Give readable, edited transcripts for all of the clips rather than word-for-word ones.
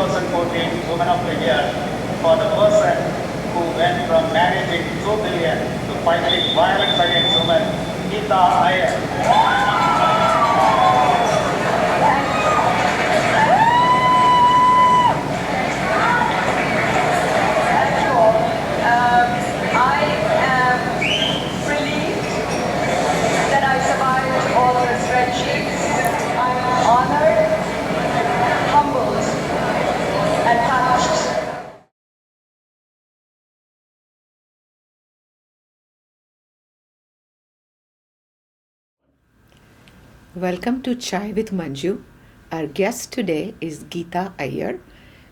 2014 Woman of the Year for the person who went from managing 2 billion to fighting violence against women, Geeta Aiyer. I am relieved that I survived all the spreadsheets. I'm honored, humbled, and touched. Welcome to Chai with Manju. Our guest today is Geeta Aiyer.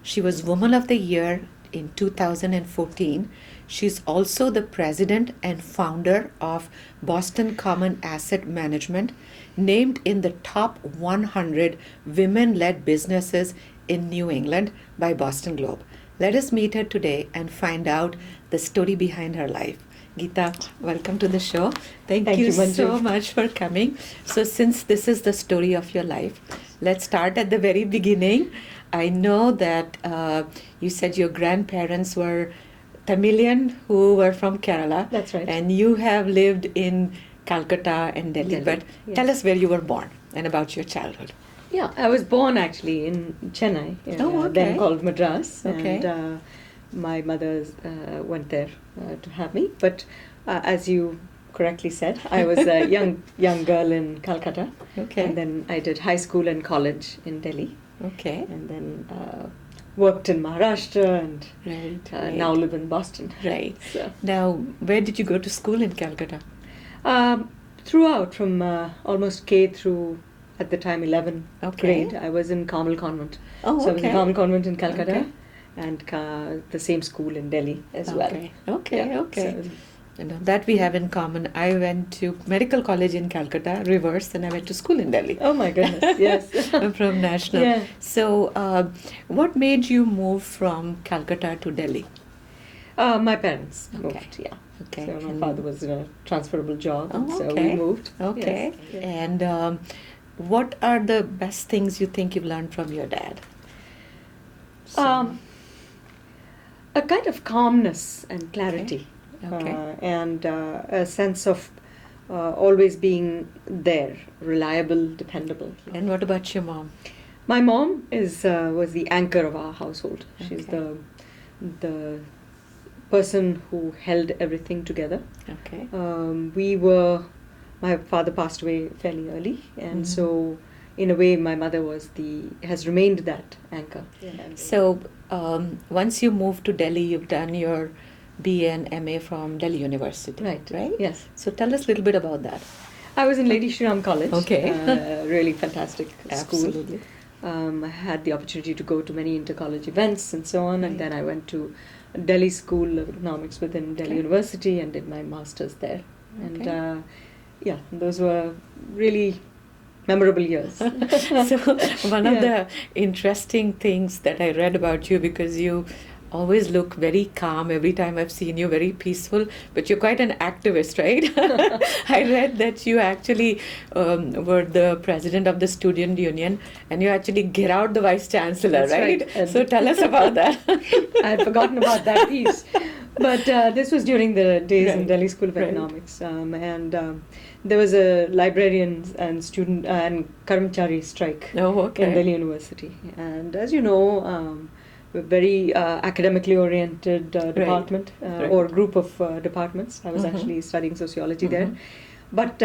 She was Woman of the Year in 2014. She's also the president and founder of Boston Common Asset Management, named in the top 100 women-led businesses in New England by Boston Globe. Let us meet her today and find out the story behind her life. Geeta, welcome to the show. Thank you Manju. so much for coming. So since this is the story of your life, let's start at the very beginning. I know that you said your grandparents were Tamilian who were from Kerala. That's right. And you have lived in Calcutta and Delhi. But yes. tell us where you were born and about your childhood. Yeah, I was born actually in Chennai, Oh, okay. then called Madras. Okay. And my mother went there to have me. But as you correctly said, I was a young girl in Calcutta. Okay. And then I did high school and college in Delhi. Okay. And then worked in Maharashtra and Right. now live in Boston. Right. So, Now, where did you go to school in Calcutta? throughout, from almost K through, at the time, 11th Okay. grade, I was in Carmel Convent. Oh, So I was in okay. Carmel Convent in Calcutta Okay. and the same school in Delhi as well. Okay, Yeah, okay. so- You know, that we have in common. I went to medical college in Calcutta, reverse, and I went to school in Delhi. Oh my goodness, yes. I'm from National. Yeah. So, what made you move from Calcutta to Delhi? My parents Okay. moved, yeah. Okay. So my And- father was in a transferable job, Oh, so okay. we moved. Okay. Yes. And what are the best things you think you've learned from your dad? So- A kind of calmness and clarity. Okay. And a sense of always being there, reliable, dependable. And what about your mom? My mom was the anchor of our household. She's Okay. the person who held everything together. Okay. My father passed away fairly early, and Mhm. so in a way my mother has remained that anchor. So, once you moved to Delhi, you've done your BA and MA from Delhi University. Right. Right? Yes. So, tell us a little bit about that. I was in Lady Shri Ram College. Okay. Really fantastic school. Absolutely. I had the opportunity to go to many inter-college events and so on, and Right. then I went to Delhi School of Economics within Delhi Okay. University and did my master's there. And Okay. those were really memorable years. So, one of Yeah. the interesting things that I read about you, because you always look very calm every time I've seen you, very peaceful, but you're quite an activist, right? I read that you actually were the president of the student union and you actually get out the vice chancellor, That's right. And- So tell us about that. I had forgotten about that piece. But this was during the days in Right. Delhi School of Right. Economics. And there was a librarian and student and Karmachari strike Oh, okay. in Delhi University. And as you know, we're very academically oriented department Right. or group of departments. I was Mhm. actually studying sociology there. Mhm. But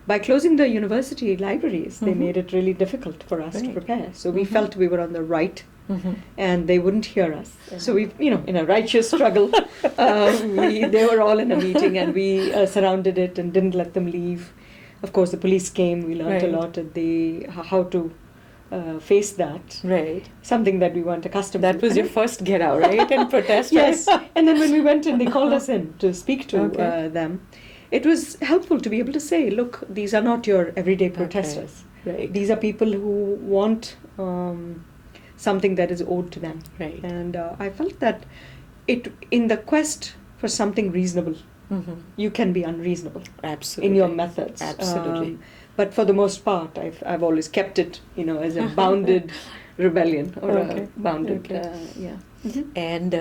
by closing the university libraries, they Mhm. made it really difficult for us to Right. prepare. So we Mhm. felt we were on the right Mhm. and they wouldn't hear us. So we, in a righteous struggle, they were all in a meeting and we surrounded it and didn't let them leave. Of course, the police came. We learned Right. a lot at how to face that. Right. Something that we weren't accustomed to. That was your first get out, right? And protest. Yes. And then when we went and they called us in to speak to Okay. them, it was helpful to be able to say, look, these are not your everyday protesters. Right. These are people who want something that is owed to them. Right. And I felt that in the quest for something reasonable, Mm-hmm. you can be unreasonable Absolutely. in your methods. Absolutely. But for the most part, I've always kept it, as a bounded rebellion or Okay. a bounded, Okay. yeah. And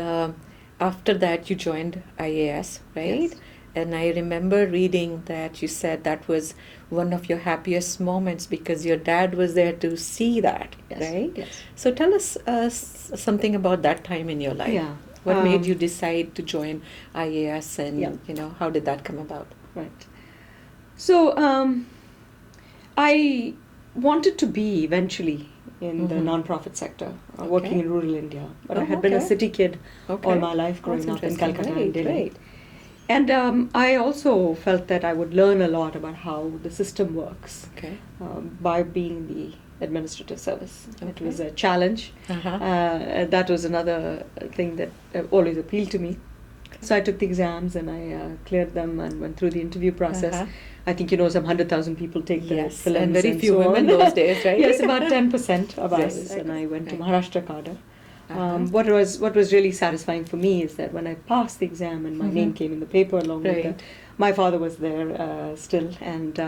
after that, you joined IAS, right? Yes. And I remember reading that you said that was one of your happiest moments because your dad was there to see that, Yes. right? Yes. So tell us something about that time in your life. Yeah. What made you decide to join IAS, and Yeah. how did that come about? Right. So I wanted to be eventually in the Mhm. non-profit sector, Okay. working in rural India. But I Oh, had been a okay. city kid Okay. all my life, That's growing up in interesting. Calcutta Great, and Delhi. great. And I also felt that I would learn a lot about how the system works Okay. by being the administrative service. It Okay. was a challenge. Uh-huh. That was another thing that always appealed to me. So I took the exams and I cleared them and went through the interview process. Uh-huh. I think some 100,000 people take the Yes, prelims and very few so women on. those days, right? Yes, about 10% of Right. us, and I went to Right. Maharashtra cadre. Uh-huh. What was really satisfying for me is that when I passed the exam and my Mhm. name came in the paper along with Right. that, my father was there still, and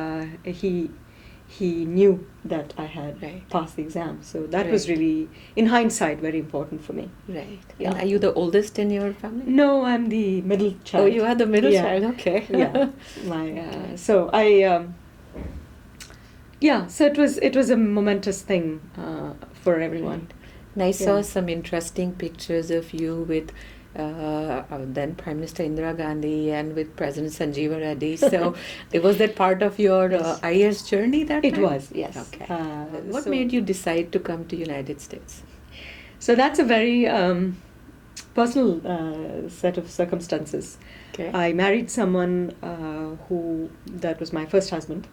he knew that I had Right. passed the exam. So that was Right. really, in hindsight, very important for me. Right. Yeah. And are you the oldest in your family? No, I'm the middle child. Oh, you are the middle Yeah. child. Okay. Yeah, so I so it was a momentous thing for everyone. And I saw Yeah. some interesting pictures of you with then Prime Minister Indira Gandhi and with President Sanjeeva Reddy. So, was that part of your Yes. IAS journey that It time? was, yes. Okay. Uh, What so- made you decide to come to United States? So that's a very personal set of circumstances. Okay. I married someone that was my first husband,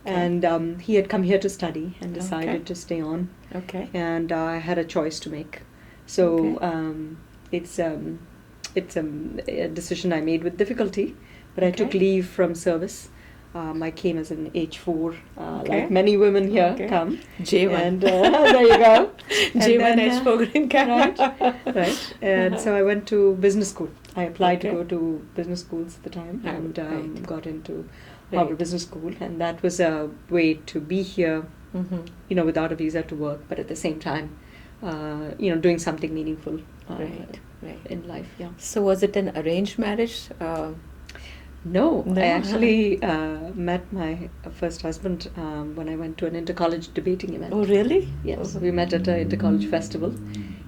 Okay. and he had come here to study and Okay. decided to stay on, Okay. and I had a choice to make. So Okay. it's a decision I made with difficulty, but I took Okay. leave from service. I came as an H4, Okay. like many women here Okay. come. J1. And there you go. And J1 then, H4 Green Card. Right. And so I went to business school. I applied to Okay. go to business schools at the time, and Right. got into Right. Harvard Business School, and that was a way to be here, Mm-hmm. without a visa to work, but at the same time, doing something meaningful Right. Right. in life. Yeah. So, was it an arranged marriage? No, No, I actually met my first husband when I went to an inter-college debating event. Oh, really? Yes, Oh. we met at an inter-college festival.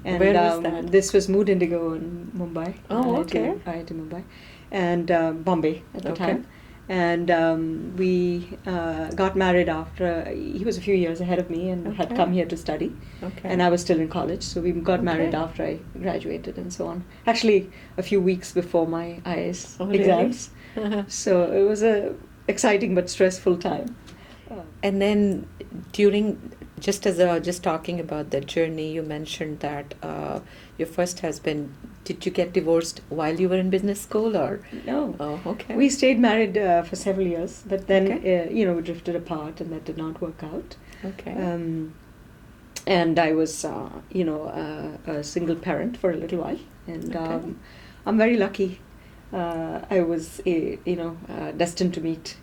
And Where was that? This was Mood Indigo in Mumbai. Oh, okay. IIT Mumbai. And Bombay at the Okay. time. And we got married after, he was a few years ahead of me and had Okay. come here to study. Okay. And I was still in college, so we got married Okay. after I graduated and so on. Actually, a few weeks before my IAS Oh, really? exams. So it was a exciting but stressful time. And then just talking about that journey, you mentioned that your first husband, did you get divorced while you were in business school, or? No. Oh, okay. We stayed married for several years, but then Okay. we drifted apart, and that did not work out. Okay. And I was, a single parent for a little while, and Okay. I'm very lucky. I was, destined to meet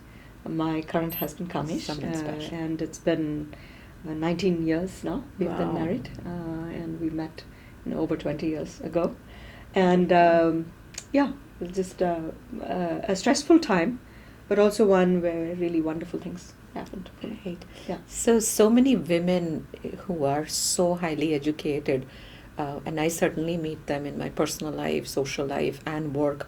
my current husband Kamesh, Someone special. and it's been 19 years now we've been Wow. married, and we met over 20 years ago, and it was just a stressful time, but also one where really wonderful things happened. Right. Yeah. So many women who are so highly educated, and I certainly meet them in my personal life, social life, and work,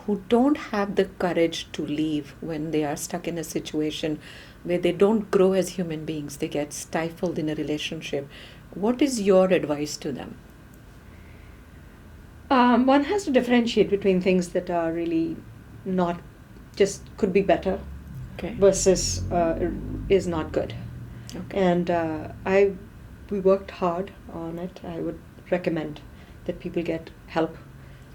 who don't have the courage to leave when they are stuck in a situation where they don't grow as human beings. They get stifled in a relationship. What is your advice to them? One has to differentiate between things that are really not, just could be better, Okay. versus is not good. Okay. And we worked hard on it. I would recommend that people get help.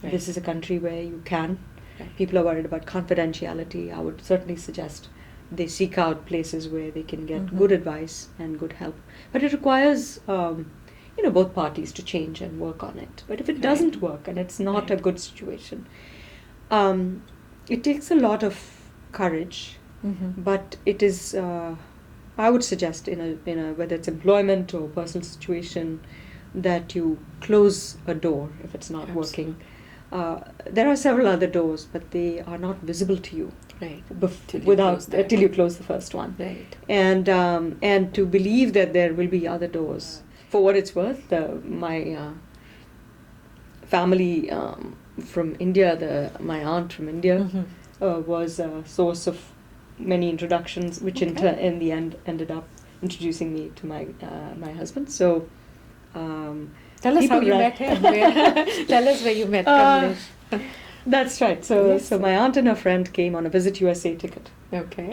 Right. This is a country where you can. Right. People are worried about confidentiality. I would certainly suggest they seek out places where they can get Mhm. good advice and good help. But it requires, both parties to change and work on it. But if it Right. doesn't work and it's not a Right. good situation, it takes a lot of courage. Mm-hmm. But it is, I would suggest in a whether it's employment or personal situation, that you close a door if it's not working. There are several other doors, but they are not visible to you Right. till you close the first one. Right. And to believe that there will be other doors. For what it's worth, my family from India, my aunt from India, was a source of many introductions, which in the end ended up introducing me to my husband. So. Tell us how you met him. Tell us where you met Kamlesh. That's right. So my aunt and her friend came on a Visit USA ticket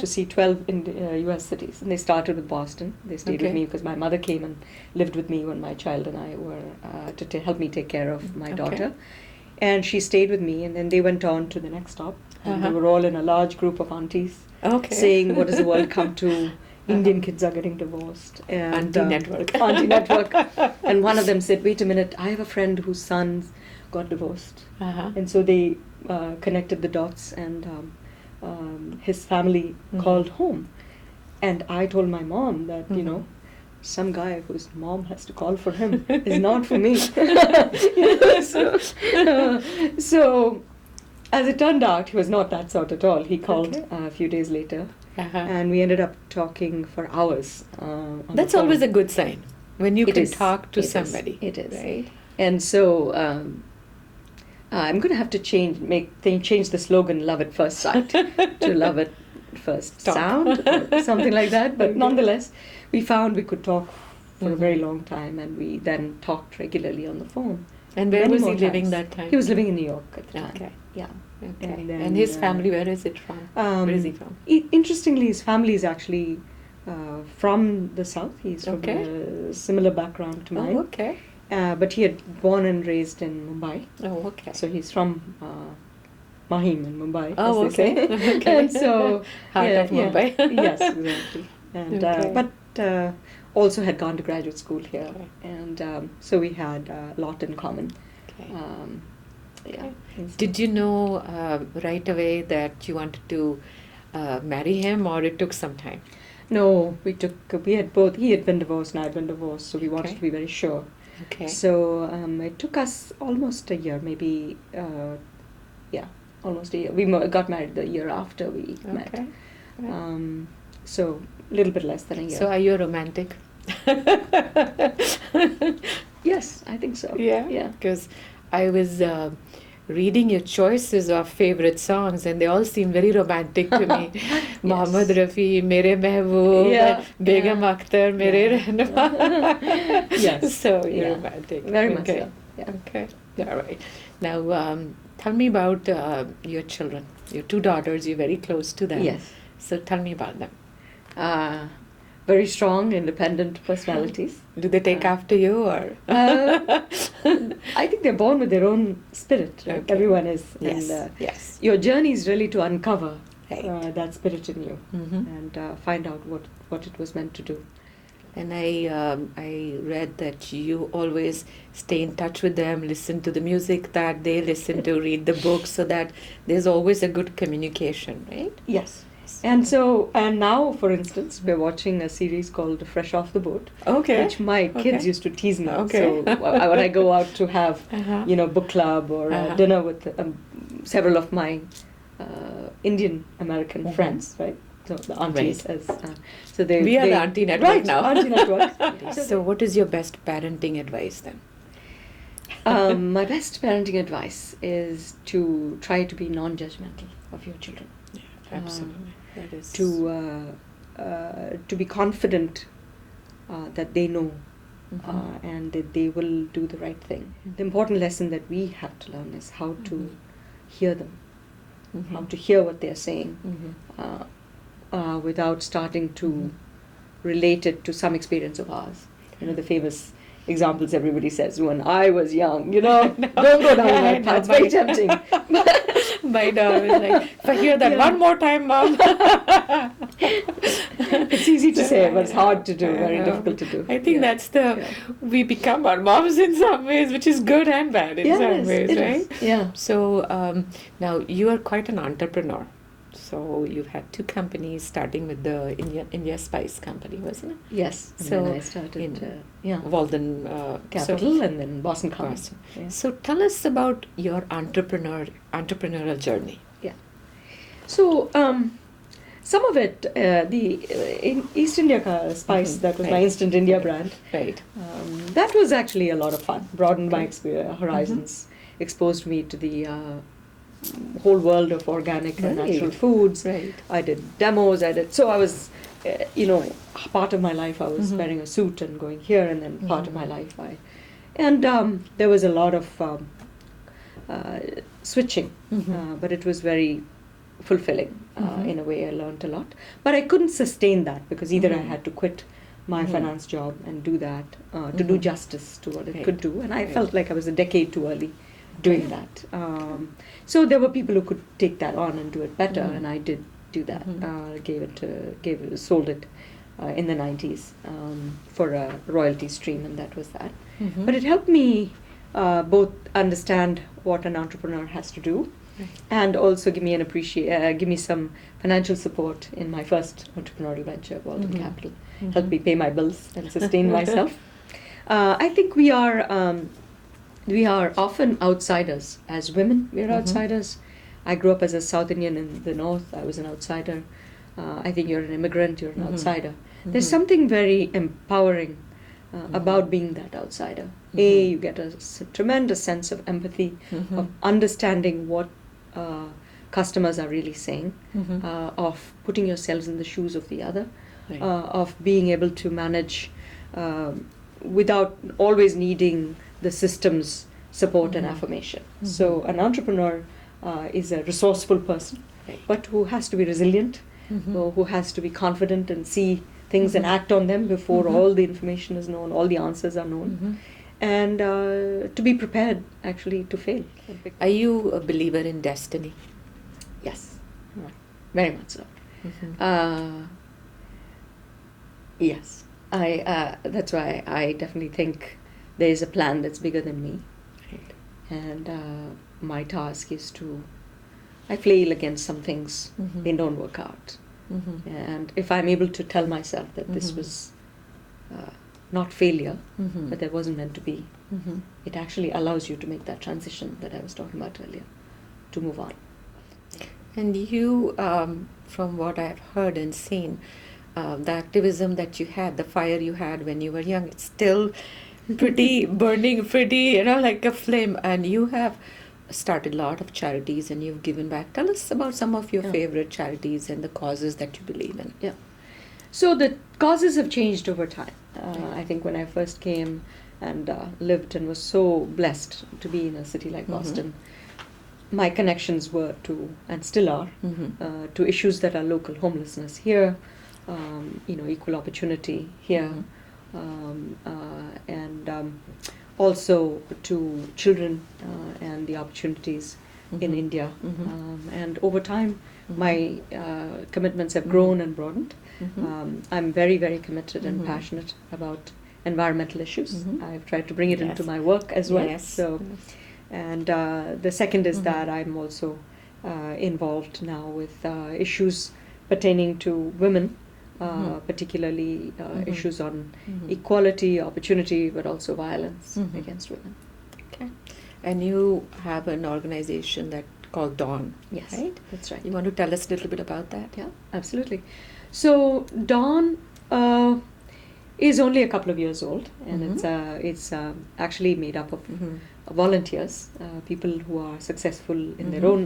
to see 12 US cities. And they started with Boston. They stayed with me because my mother came and lived with me when my child and I were to help me take care of my daughter. And she stayed with me, and then they went on to the next stop. And they were all in a large group of aunties saying, what does the world come to? Indian kids are getting divorced. And, Auntie Network. Auntie Network. And one of them said, wait a minute, I have a friend whose sons got divorced. And so they connected the dots, and his family called home. And I told my mom that, some guy whose mom has to call for him is not for me. So, as it turned out, he was not that sort at all. He called a few days later. And we ended up talking for hours. That's always a good sign when you can talk to somebody. It is. Right? And so I'm going to have to change the slogan "Love at First Sight" to "Love at First Sound" or something like that. But nonetheless, we found we could talk for a very long time, and we then talked regularly on the phone. And where was he living that time? He was living in New York at the time. Okay. Yeah. Okay. And his family, where is it from? Where is he from? Interestingly, his family is actually from the South. He's from a similar background to mine. Oh, okay. But he had born and raised in Mumbai. Oh, okay. So he's from Mahim in Mumbai, oh, as they say. Okay. And so, Heart of Mumbai. Yes, exactly. And but also had gone to graduate school here, and so we had a lot in common. Did you know right away that you wanted to marry him, or it took some time? No, we had both. He had been divorced and I had been divorced, so we wanted to be very sure. Okay. So it took us almost a year, maybe, almost a year. We got married the year after we met. So a little bit less than a year. So are you a romantic? Yes, I think so. Yeah. Because I was reading your choices of favorite songs, and they all seem very romantic to me. Mohammed Rafi, Mere Mehboob, Begum Akhtar, Mere Rehnuma. Yes. So you're romantic. Very much so. Yeah. Okay. All right. Now, tell me about your children. Your two daughters, you're very close to them. Yes. So tell me about them. Very strong, independent personalities. Do they take after you, or? I think they're born with their own spirit. Right? Okay. Everyone is. Yes. And, Yes. Your journey is really to uncover Right. that spirit in you and find out what it was meant to do. And I read that you always stay in touch with them, listen to the music that they listen to, read the books, so that there's always a good communication, right? Yes. And now, for instance, we're watching a series called Fresh Off the Boat, which my kids used to tease me. Okay. So when I go out to have, book club or dinner with several of my Indian American friends, right? So the aunties, We are the auntie network now. Auntie network. So what is your best parenting advice then? My best parenting advice is to try to be non-judgmental of your children. Yeah, absolutely. That is To be confident that they know and that they will do the right thing. The important lesson that we have to learn is how to hear them, how to hear what they're saying without starting to relate it to some experience of ours. The famous examples everybody says, when I was young, don't go down that path. It's very tempting. My dog is like, if I hear that one more time, Mom. It's easy to say, but it's hard to do, very difficult to do. I think that's we become our moms in some ways, which is good and bad in some ways, right? Yeah. So now you are quite an entrepreneur. So you had two companies, starting with the India Spice Company, wasn't it? Yes. And So then I started Walden Capital and then Boston Common. Boston. Yeah. So tell us about your entrepreneurial journey. Yeah. So some of it, in East India Spice, Mhm. that was my Right. Instant India Right. brand. Right. That was actually a lot of fun. Broadened my Okay. horizons, exposed me to the whole world of organic and Right. natural foods. Right. I did demos. So I was, part of my life I was Mhm. wearing a suit and going here, and then part of my Mhm. life there was a lot of switching, Mhm. but it was very fulfilling Mhm. in a way. I learned a lot, but I couldn't sustain that because either I Mhm. had to quit my Mhm. finance job and do that to do Mhm. justice to what it Right. could do, and I Right. felt like I was a decade too early doing that. So there were people who could take that on and do it better, Mhm. and I did do that. Mhm. Sold it in the 90s for a royalty stream, and that was that. Mhm. But it helped me both understand what an entrepreneur has to do, Right. and also give me some financial support in my first entrepreneurial venture, Walden Mhm. Capital. Mhm. Helped me pay my bills and sustain myself. I think we are often outsiders as women. We are Mhm. outsiders. I grew up as a South Indian in the north. I was an outsider. I think you're an immigrant. You're an Mhm. outsider. There's Mhm. something very empowering Mhm. about being that outsider. Mhm. You get a tremendous sense of empathy, Mhm. of understanding what customers are really saying, Mhm. of putting yourselves in the shoes of the other, Right. of being able to manage without always needing the system's support and Mhm. affirmation. Mhm. So an entrepreneur is a resourceful person, Right. but who has to be resilient, Mhm. who has to be confident and see things and Mhm. act on them before Mhm. all the information is known, all the answers are known, Mhm. and to be prepared actually to fail. Are you a believer in destiny? Yes, very much so. Mhm. Yes, that's why I definitely think there is a plan that's bigger than me, Right. and my task is I flail against some things, Mhm. they don't work out, Mhm. and if I'm able to tell myself that this Mhm. was not failure, Mhm. but that wasn't meant to be, Mhm. it actually allows you to make that transition that I was talking about earlier, to move on. And you, from what I've heard and seen, the activism that you had, the fire you had when you were young, it's still pretty burning, pretty, like a flame. And you have started a lot of charities and you've given back. Tell us about some of your Yeah. favorite charities and the causes that you believe in. Yeah. So the causes have changed over time. Right. I think when I first came and lived and was so blessed to be in a city like Mhm. Boston, my connections were to, and still are, Mhm. to issues that are local: homelessness here, equal opportunity here, and also to children and the opportunities in Mhm. India. Mhm. And over time, Mhm. my commitments have Mhm. grown and broadened. Mhm. I'm very, very committed and Mhm. passionate about environmental issues. Mhm. I've tried to bring it into Yes. my work as well. Yes. So, Yes. and the second is Mhm. that I'm also involved now with issues pertaining to women, Mhm. particularly Mhm. issues on Mhm. equality, opportunity, but also violence Mhm. against women. Okay. And you have an organization that called Dawn. Yes, Right? that's right. You want to tell us a little bit about that? Yeah, absolutely. So Dawn is only a couple of years old, and Mhm. it's actually made up of Mhm. volunteers, people who are successful in their Mhm. own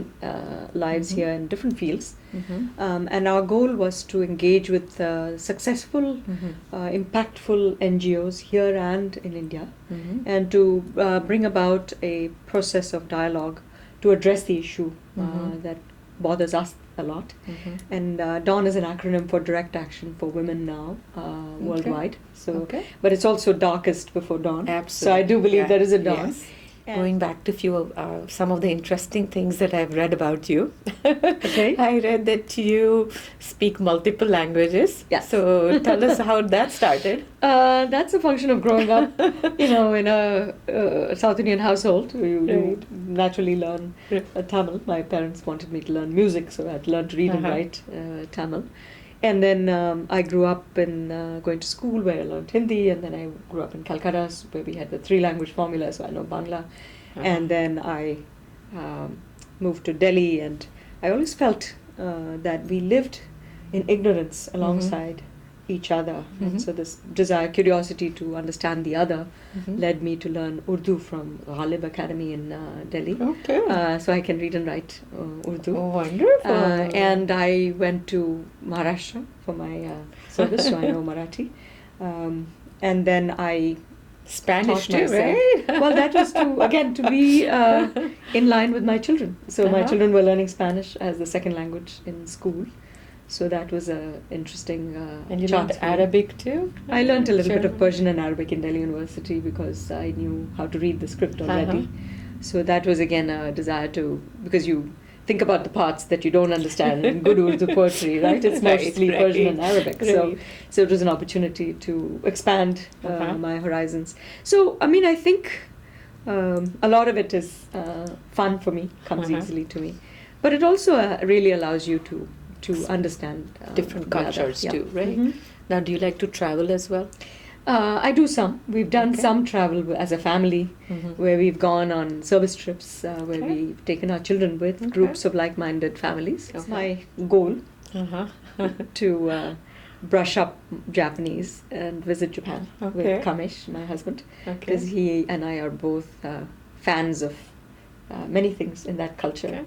lives Mhm. here in different fields. Mhm. And our goal was to engage with successful, Mhm. impactful NGOs here and in India, Mhm. and to bring about a process of dialogue to address the issue Mhm. that bothers us a lot. Mhm. And DAWN is an acronym for Direct Action for Women Now worldwide. So, Okay. but it's also darkest before dawn. Absolutely. So I do believe Yeah. there is a dawn. Yes. going back to few some of the interesting things that I've read about you. Okay. I read that you speak multiple languages. Yes. So tell us how that started. That's a function of growing up, in a South Indian household. You Right. naturally learn Tamil. My parents wanted me to learn music, so I had to learn to read and Uh-huh. write Tamil. And then I grew up in going to school where I learned Hindi, and then I grew up in Calcutta where we had the 3-language formula, so I know Bangla. Uh-huh. And then I moved to Delhi, and I always felt that we lived in ignorance alongside each other. Mhm. And so this desire, curiosity to understand the other Mhm. led me to learn Urdu from Ghalib Academy in Delhi. Okay. So I can read and write Urdu. Oh, wonderful. And I went to Maharashtra for my service, so I know Marathi. And then I Spanish taught too, myself. right? Well, that was to be in line with my children. So my Uh-huh. children were learning Spanish as the second language in school. So that was a interesting And you chance learned for me. Arabic too? I learned a little bit of German? Persian and Arabic in Delhi University because I knew how to read the script already. Uh-huh. So that was again a desire to, because you think about the parts that you don't understand in good Urdu poetry, right? It's Right, mostly right, Persian and Arabic. right. So it was an opportunity to expand Uh-huh. my horizons. So, I mean, I think a lot of it is fun for me, comes Uh-huh. easily to me. But it also really allows you to understand Different the other. cultures Yeah. too, right? Mhm. Now, do you like to travel as well? I do some. We've done Okay. some travel as a family, Mhm. where we've gone on service trips, where Okay. we've taken our children with Okay. groups of like-minded families. It's Okay. my goal Uh-huh. to brush up Japanese and visit Japan Okay. with Kamesh, my husband, Okay. because he and I are both fans of many things in that culture,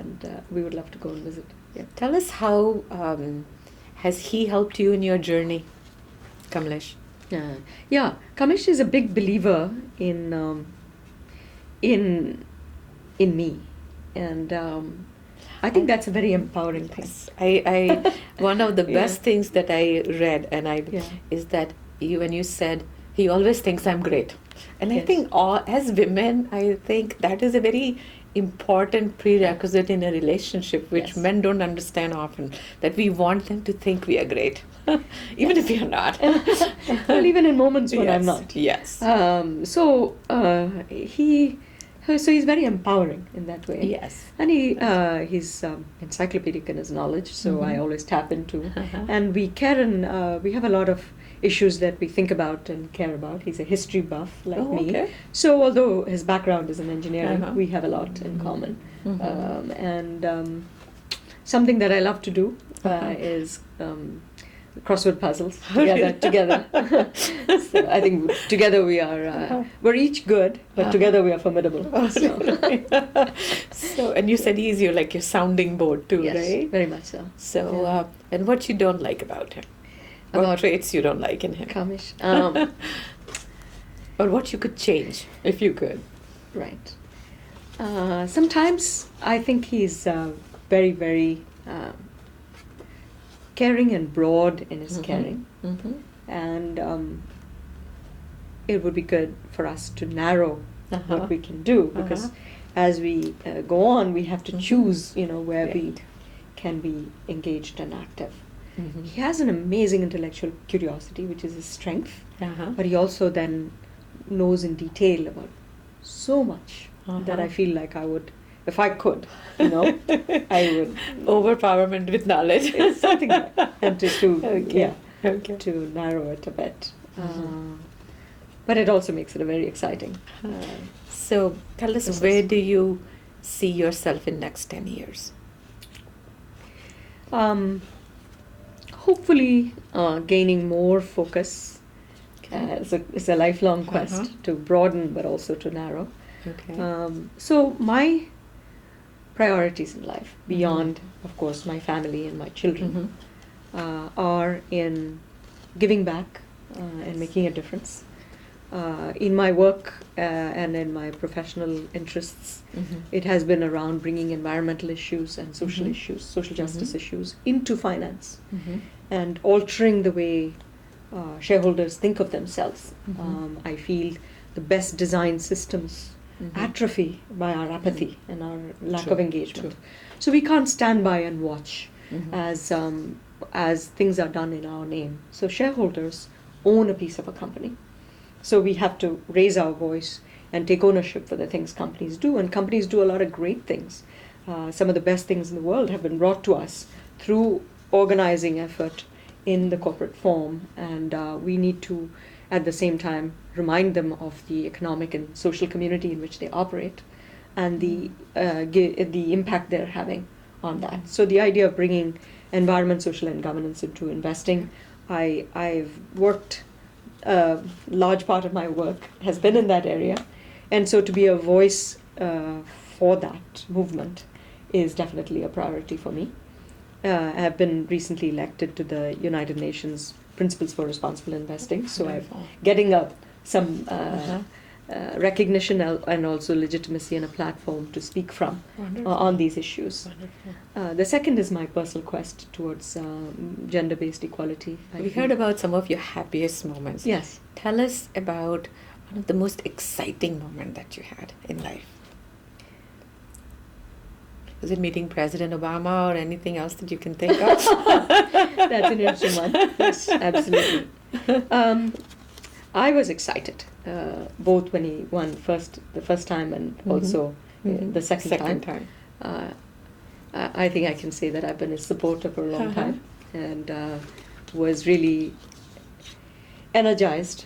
and we would love to go and visit. Yeah. Tell us how has he helped you in your journey, Kamlesh? Yeah, Kamesh is a big believer in me, and I think that's a very empowering thing. Yes. I one of the Yeah. best things that I read Yeah. is that when you said he always thinks I'm great, and I Yes. think as women, I think that is a very important prerequisite in a relationship, which Yes. men don't understand often. That we want them to think we are great, even if we are not. Well, even in moments when I'm Yes, not. Yes. So he's very empowering in that way. Yes. And he's encyclopedic in his knowledge, so I Mhm. always tap into. Uh-huh. And we care, and we have a lot of issues that we think about and care about. He's a history buff like Oh, me. okay. So although his background is in engineering, Uh-huh. we have a lot in common. Mhm. And something that I love to do Uh-huh. is crossword puzzles Really? together. So I think together we are we're each good, but Uh-huh. together we are formidable. Oh, So, really? So, and you said he's like your sounding board too, yes, right? very much so. So, Yeah. and what you don't like about him? What About- traits you don't like in him? Kamish. Or what you could change, if you could. Right. Sometimes I think he's very, very caring and broad in his Mhm. caring. Mm-hmm. And it would be good for us to narrow Uh-huh. what we can do, because as we go on, we have to Mhm. choose, where we Right. can be engaged and active. Mhm. He has an amazing intellectual curiosity, which is his strength, Uh-huh. but he also then knows in detail about so much that I Uh-huh. feel like I would, if I could, I would Overpowerment with knowledge. It's something like that. And to Okay. yeah, Okay. to narrow it a bit. Mhm. But it also makes it a very exciting. So, tell us, This where is- do you see yourself in next 10 years? Hopefully, gaining more focus. Okay. It's a lifelong quest Uh-huh. to broaden, but also to narrow. Okay. So my priorities in life, beyond, of course, my family and my children, Mhm. are in giving back and making a difference. In my work and in my professional interests, Mhm. it has been around bringing environmental issues and social Mhm. issues, social justice Mhm. issues into finance, Mhm. and altering the way shareholders think of themselves. Mhm. I feel the best design systems atrophy by our apathy and our lack True, of engagement. true. So we can't stand by and watch Mhm. as things are done in our name. So shareholders own a piece of a company. So we have to raise our voice and take ownership for the things companies do. And companies do a lot of great things. Some of the best things in the world have been brought to us through organizing effort in the corporate form. And we need to, at the same time, remind them of the economic and social community in which they operate and the impact they're having on that. So the idea of bringing environment, social, and governance into investing, I've worked, a large part of my work has been in that area. And so to be a voice for that movement is definitely a priority for me. I've been recently elected to the United Nations Principles for Responsible Investing, so I'm getting some recognition and also legitimacy and a platform to speak from on these issues. The second is my personal quest towards gender-based equality. We heard about some of your happiest moments. Yes. Tell us about one of the most exciting moment that you had in life. Was it meeting President Obama or anything else that you can think of? That's an interesting one. Yes, absolutely. I was excited, both when he won the first time and also the second time. I think I can say that I've been his supporter for a long time and was really energized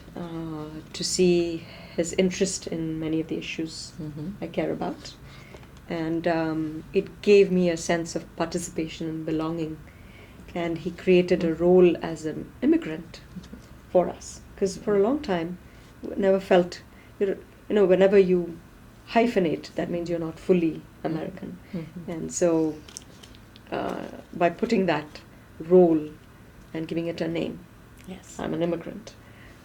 to see his interest in many of the issues I care about. And it gave me a sense of participation and belonging. And he created a role as an immigrant for us. Because for a long time, never felt, whenever you hyphenate, that means you're not fully American. And so by putting that role and giving it a name, Yes. I'm an immigrant,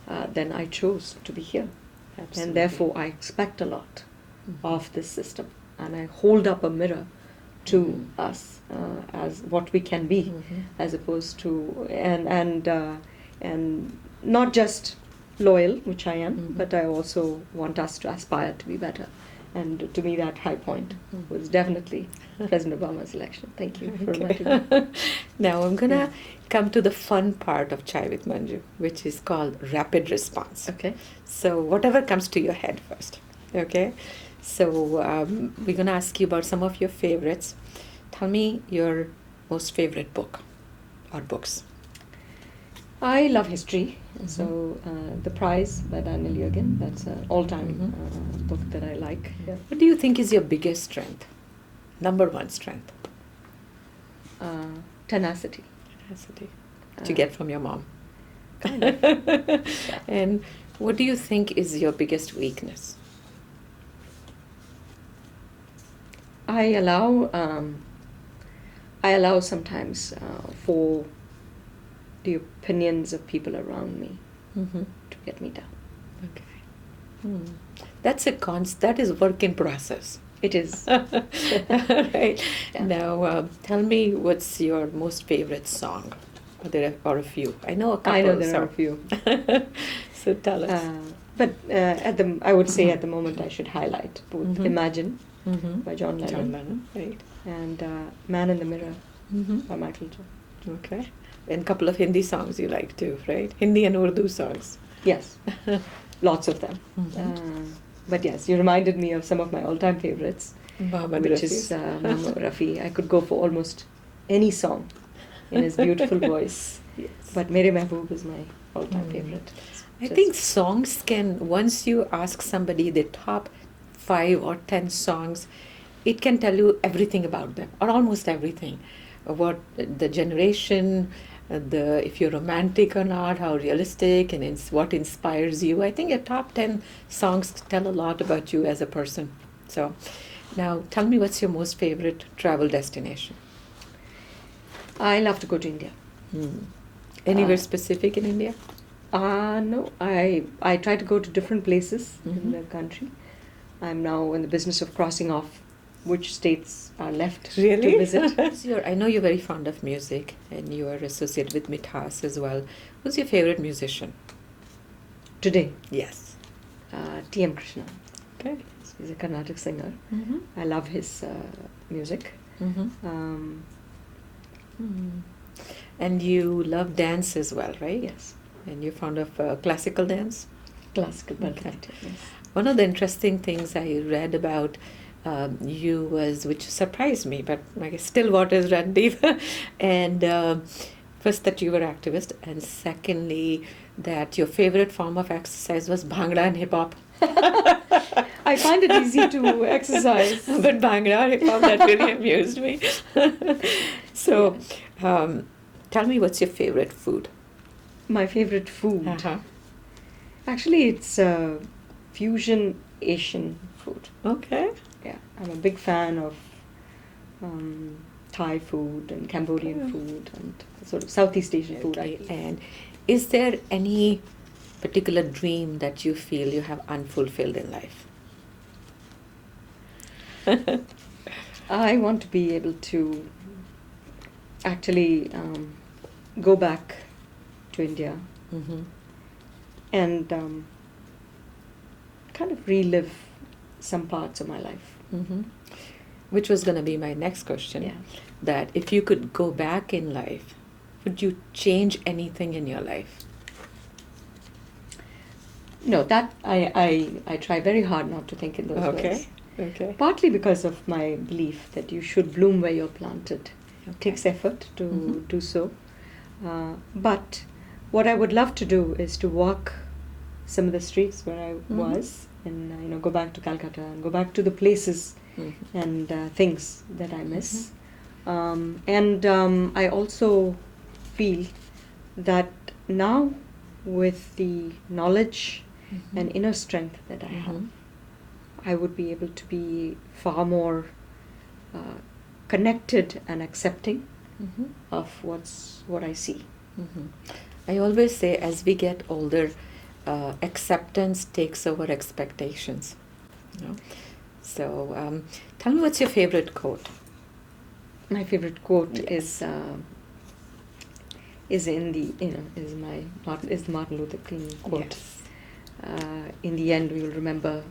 then I chose to be here. Absolutely. And therefore I expect a lot of this system. And I hold up a mirror to us as what we can be, as opposed to and not just loyal, which I am, but I also want us to aspire to be better. And to me, that high point was definitely President Obama's election. Thank you for reminding me. Now I'm gonna come to the fun part of Chai with Manju, which is called rapid response. Okay. So whatever comes to your head first. Okay. So we're gonna ask you about some of your favorites. Tell me your most favorite book or books. I love history. So The Prize by Daniel Jürgen, that's an all-time book that I like. Yeah. What do you think is your biggest strength? Number one strength? Tenacity. Tenacity. To get from your mom. Kind of. And what do you think is your biggest weakness? I allow sometimes for the opinions of people around me to get me down. Okay. That is work in process. It is. Right. Yeah. Now, tell me what's your most favorite song? There are a few. I know a couple. I know there are a few. So tell us. But I would say at the moment I should highlight both Imagine by John Lennon, John Lennon, right. and Man in the Mirror by Michael Johnson. Okay. And a couple of Hindi songs you like too, right? Hindi and Urdu songs. Yes, lots of them. But yes, you reminded me of some of my all-time favorites, which is Mohammed Rafi. I could go for almost any song in his beautiful voice. Yes. But Mere Mehboob is my all-time favorite. I think songs can, once you ask somebody the top 5 or 10 songs, it can tell you everything about them, or almost everything. What the generation, if you're romantic or not, how realistic, and what inspires you. I think your top 10 songs tell a lot about you as a person. So now tell me, what's your most favorite travel destination? I love to go to India. Anywhere specific in India? No, I try to go to different places in the country. I'm now in the business of crossing off which states are left to visit. I know you're very fond of music, and you are associated with Mithas as well. Who's your favorite musician? Today, Yes. T.M. Krishna. Okay. He's a Carnatic singer. Mm-hmm. I love his music. Mm-hmm. Um, And you love dance as well, right? yes, And you're fond of classical dance? classical Okay. Bharatanatyam. Yes. One of the interesting things I read about you was, which surprised me, but I guess still waters run deep. And first, that you were activist, and secondly, that your favorite form of exercise was bhangra and hip hop. I find it easy to exercise. But bhangra or hip hop, that really amused me. So, tell me, what's your favorite food? My favorite food. Uh-huh. Actually, it's fusion Asian food. Okay. Yeah, I'm a big fan of Thai food and Cambodian Okay. food and sort of Southeast Asian food. Okay. And is there any particular dream that you feel you have unfulfilled in life? I want to be able to actually go back to India Mm-hmm. and kind of relive some parts of my life. Mm-hmm. Which was going to be my next question. Yeah. That if you could go back in life, would you change anything in your life? No, that I try very hard not to think in those Okay. ways. Okay. Partly because of my belief that you should bloom where you're planted. It takes effort to Mhm. do so. But what I would love to do is to walk some of the streets where I Mhm. was and go back to Calcutta and go back to the places Mhm. and things that I miss. And I also feel that now with the knowledge Mhm. and inner strength that I have, Mhm. I would be able to be far more connected and accepting Mhm. of what I see. Mhm. I always say, as we get older, acceptance takes over expectations. You know? So, tell me, what's your favorite quote? My favorite quote Yes. is in the is the Martin Luther King quote. Yes. In the end, we will remember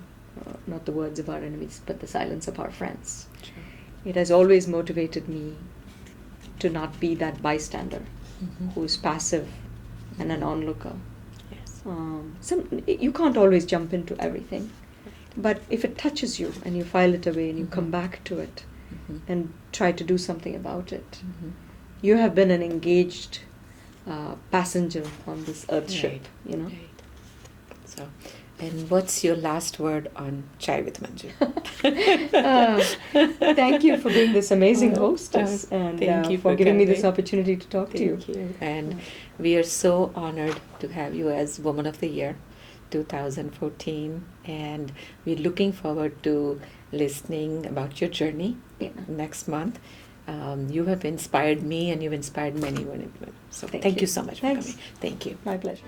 not the words of our enemies, but the silence of our friends. Sure. It has always motivated me to not be that bystander Mhm. who is passive and an onlooker. Yes. You can't always jump into everything, but if it touches you and you file it away and you come Mhm. back to it Mhm. and try to do something about it, Mhm. you have been an engaged passenger on this earth ship. Right. You know. Right. So, and what's your last word on Chai with Manju? Thank you for being this amazing Oh, hostess and thank you for giving me this coming. opportunity to talk to you. Thank you. And we are so honored to have you as Woman of the Year 2014. And we're looking forward to listening about your journey Yeah. next month. You have inspired me and you've inspired many women. So Thank thank you. you so much for Thanks. coming. Thank you. My pleasure.